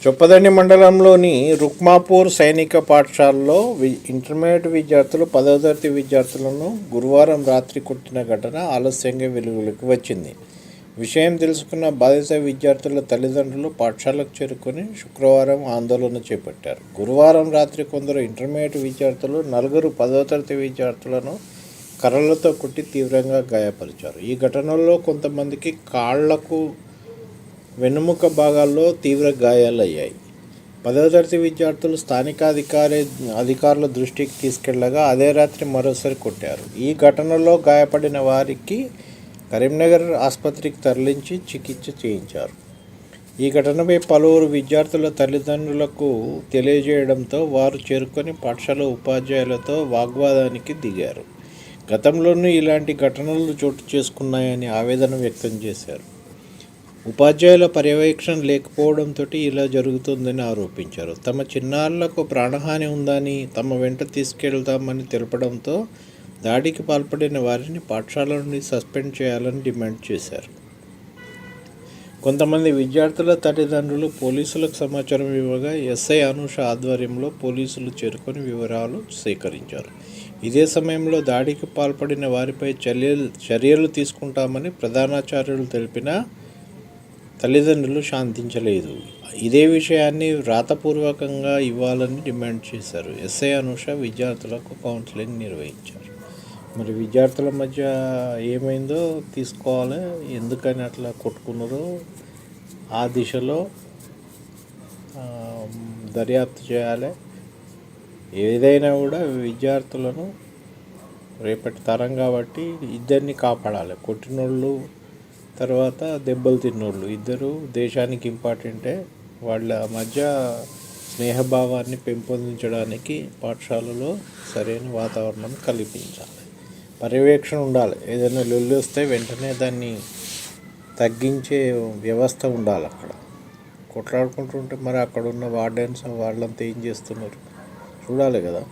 చొప్పదండి మండలంలోని రుక్మాపూర్ సైనిక పాఠశాలలో ఇంటర్మీడియట్ విద్యార్థులు 10వ తరగతి విద్యార్థులను గురువారం రాత్రి కొట్టిన ఘటన ఆలస్యంగా వెలుగులోకి వచ్చింది. విషయం తెలుసుకున్న బాధిత విద్యార్థుల తల్లిదండ్రులు పాఠశాలకు చేరుకొని శుక్రవారం ఆందోళన చేపట్టారు. గురువారం రాత్రి కొందరు ఇంటర్మీడియట్ విద్యార్థులు 4 10వ తరగతి విద్యార్థులను కర్రలతో కొట్టి తీవ్రంగా గాయపరిచారు. ఈ ఘటనలో కొంతమందికి కాళ్లకు, వెన్నుముక భాగాల్లో తీవ్ర గాయాలయ్యాయి. 10వ తరగతి విద్యార్థులు స్థానిక అధికారుల దృష్టికి తీసుకెళ్లగా అదే రాత్రి మరోసారి కొట్టారు. ఈ ఘటనలో గాయపడిన వారికి కరీంనగర్ ఆసుపత్రికి తరలించి చికిత్స చేయించారు. ఈ ఘటనపై పలువురు విద్యార్థుల తల్లిదండ్రులకు తెలియజేయడంతో వారు చేరుకొని పాఠశాల ఉపాధ్యాయులతో వాగ్వాదానికి దిగారు. గతంలోనూ ఇలాంటి ఘటనలు చోటు చేసుకున్నాయని ఆవేదన వ్యక్తం చేశారు. ఉపాధ్యాయుల పర్యవేక్షణ లేకపోవడంతో ఇలా జరుగుతుందని ఆరోపించారు. తమ చిన్నారులకు ప్రాణహాని ఉందని తమ వెంట తీసుకెళ్తామని తెలపడంతో దాడికి పాల్పడిన వారిని పాఠశాల నుండి సస్పెండ్ చేయాలని డిమాండ్ చేశారు. కొంతమంది విద్యార్థుల తల్లిదండ్రులు పోలీసులకు సమాచారం ఇవ్వగా ఎస్ఐ అనూష ఆధ్వర్యంలో పోలీసులు చేరుకొని వివరాలు సేకరించారు. ఇదే సమయంలో దాడికి పాల్పడిన వారిపై చర్యలు తీసుకుంటామని ప్రధానాచార్యులు తెలిపినా తల్లిదండ్రులు శాంతించలేదు. ఇదే విషయాన్ని వ్రాతపూర్వకంగా ఇవ్వాలని డిమాండ్ చేశారు. ఎస్ఐ అనూష విద్యార్థులకు కౌన్సిలింగ్ నిర్వహించారు. మరి విద్యార్థుల మధ్య ఏమైందో తీసుకోవాలి, ఎందుకని అట్లా కొట్టుకున్నారో ఆ దిశలో దర్యాప్తు చేయాలి. ఏదైనా కూడా విద్యార్థులను రేపటి తరం కాబట్టి ఇద్దరిని కాపాడాలి. కొట్టినోళ్ళు తర్వాత దెబ్బలు తిన్నోళ్ళు ఇద్దరు దేశానికి ఇంపార్టెంటే. వాళ్ళ మధ్య స్నేహభావాన్ని పెంపొందించడానికి పాఠశాలలో సరైన వాతావరణం కల్పించాలి. పర్యవేక్షణ ఉండాలి. ఏదైనా లొల్లి వస్తే వెంటనే దాన్ని తగ్గించే వ్యవస్థ ఉండాలి. అక్కడ కొట్లాడుకుంటుంటే మరి అక్కడ ఉన్న వార్డెన్స్ వాళ్ళంతా ఏం చేస్తున్నారు చూడాలి కదా.